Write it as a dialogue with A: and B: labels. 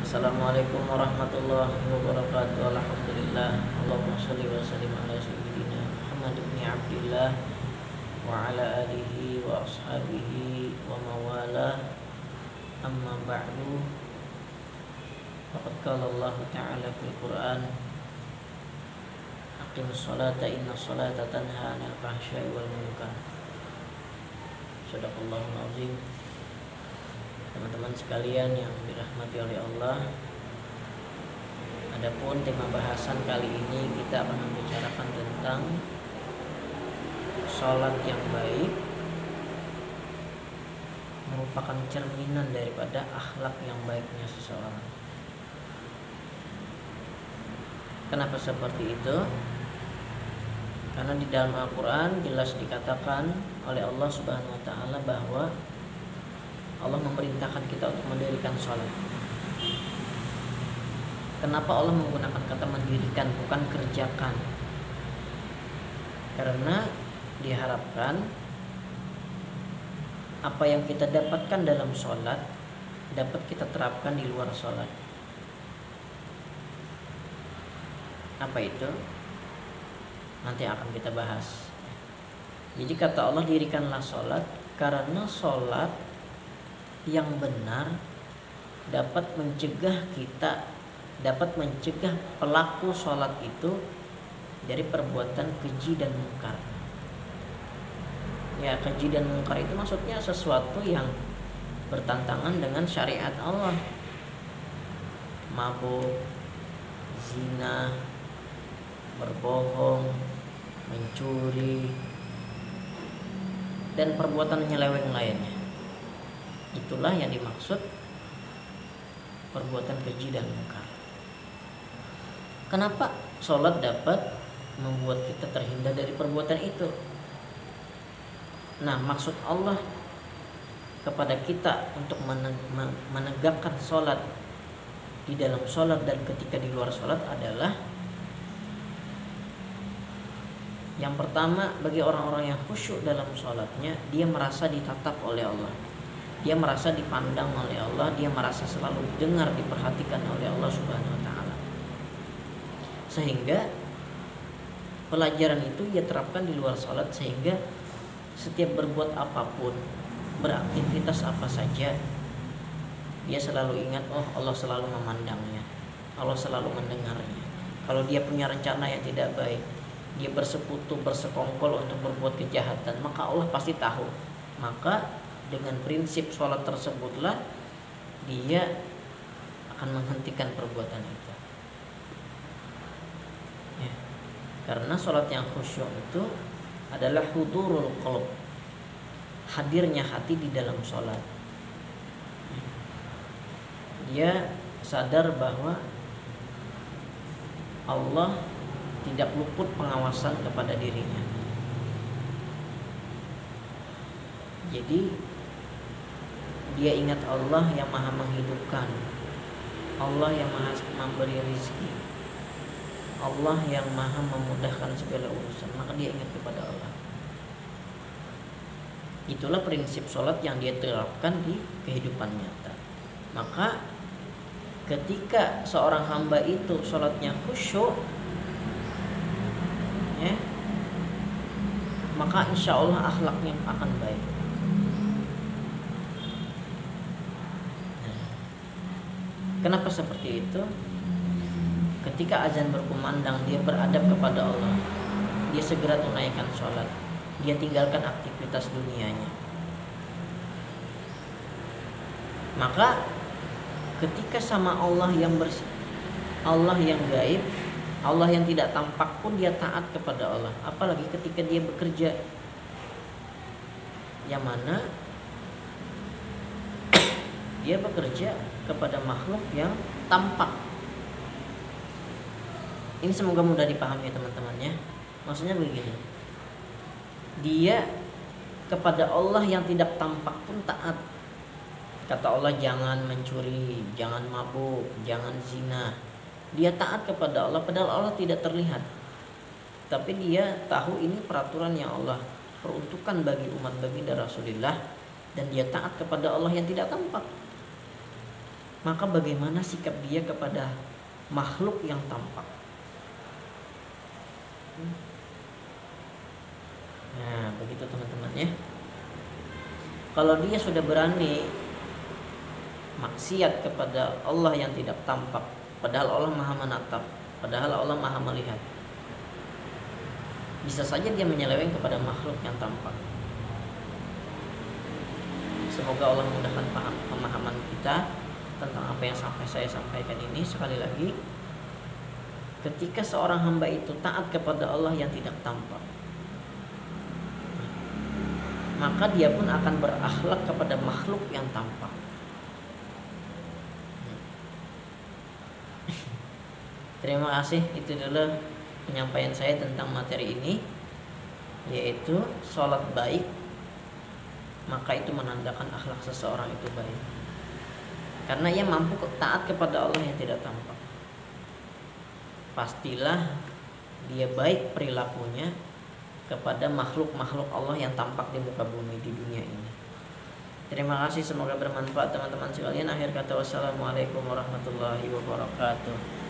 A: Assalamualaikum warahmatullahi wabarakatuh. Alhamdulillah. Allahumma sholli wa sallim ala sayyidina Muhammad ibn Abdillah wa ala alihi wa ashabihi wa mawalah. Amma ba'du. Faqad qala Allah ta'ala fil Qur'an, aqimus sholata inna sholata tanha 'anil fahsya'i wal munkar. Shadaqallahul azim. Teman-teman sekalian yang dirahmati oleh Allah, adapun tema bahasan kali ini kita akan membicarakan tentang sholat yang baik merupakan cerminan daripada akhlak yang baiknya seseorang. Kenapa seperti itu? Karena di dalam Al-Quran jelas dikatakan oleh Allah Subhanahu wa Ta'ala bahwa Allah memerintahkan kita untuk mendirikan sholat. Kenapa Allah menggunakan kata mendirikan, bukan kerjakan? Karena diharapkan apa yang kita dapatkan dalam sholat dapat kita terapkan di luar sholat. Apa itu? Nanti akan kita bahas. Jadi kata Allah, dirikanlah sholat, karena sholat yang benar dapat mencegah pelaku sholat itu dari perbuatan keji dan mungkar. Ya, keji dan mungkar itu maksudnya sesuatu yang bertentangan dengan syariat Allah. Mabuk, zina, berbohong, mencuri, dan perbuatan nyeleweng lainnya. Itulah yang dimaksud perbuatan keji dan mungkar. Kenapa sholat dapat membuat kita terhindar dari perbuatan itu? Nah, maksud Allah kepada kita untuk menegakkan sholat di dalam sholat dan ketika di luar sholat adalah, yang pertama, bagi orang-orang yang khusyuk dalam sholatnya, dia merasa ditatap oleh Allah, dia merasa dipandang oleh Allah, dia merasa selalu didengar, diperhatikan oleh Allah Subhanahu wa Ta'ala. Sehingga pelajaran itu ia terapkan di luar sholat, sehingga setiap berbuat apapun, beraktivitas apa saja, dia selalu ingat, oh Allah selalu memandangnya, Allah selalu mendengarnya. Kalau dia punya rencana yang tidak baik, dia bersekutu, bersekongkol untuk berbuat kejahatan, maka Allah pasti tahu. Maka dengan prinsip sholat tersebutlah dia akan menghentikan perbuatan itu. Ya. Karena sholat yang khusyuk itu adalah hudurul qalb, hadirnya hati di dalam sholat. Dia sadar bahwa Allah tidak luput pengawasan kepada dirinya. Jadi dia ingat Allah yang maha menghidupkan, Allah yang maha memberi rezeki, Allah yang maha memudahkan segala urusan. Maka dia ingat kepada Allah. Itulah prinsip sholat yang dia terapkan di kehidupan nyata. Maka ketika seorang hamba itu sholatnya khusyuk, ya, maka insya Allah akhlaknya akan baik. Kenapa seperti itu? Ketika azan berkumandang, dia beradab kepada Allah, dia segera tunaikan sholat, dia tinggalkan aktivitas dunianya. Maka ketika sama Allah yang Allah yang gaib, Allah yang tidak tampak pun dia taat kepada Allah. Apalagi ketika dia bekerja, yang mana dia bekerja kepada makhluk yang tampak. Ini semoga mudah dipahami ya teman-teman ya. Maksudnya begini, dia kepada Allah yang tidak tampak pun taat. Kata Allah, jangan mencuri, jangan mabuk, jangan zina. Dia taat kepada Allah padahal Allah tidak terlihat. Tapi dia tahu ini peraturan yang Allah peruntukan bagi umat baginda Rasulullah, dan dia taat kepada Allah yang tidak tampak. maka bagaimana sikap dia kepada makhluk yang tampak? Nah, begitu teman-teman ya. Kalau dia sudah berani maksiat kepada Allah yang tidak tampak, padahal Allah Maha menatap, padahal Allah Maha melihat, bisa saja dia menyeleweng kepada makhluk yang tampak. Semoga Allah memudahkan pemahaman kita tentang apa yang saya sampaikan ini. Sekali lagi, ketika seorang hamba itu taat kepada Allah yang tidak tampak, maka dia pun akan berakhlak kepada makhluk yang tampak. Terima kasih, itu dulu penyampaian saya tentang materi ini, yaitu sholat baik, maka itu menandakan akhlak seseorang itu baik, karena ia mampu taat kepada Allah yang tidak tampak. Pastilah dia baik perilakunya kepada makhluk-makhluk Allah yang tampak di muka bumi, di dunia ini. Terima kasih, semoga bermanfaat teman-teman sekalian. Akhir kata, wassalamualaikum warahmatullahi wabarakatuh.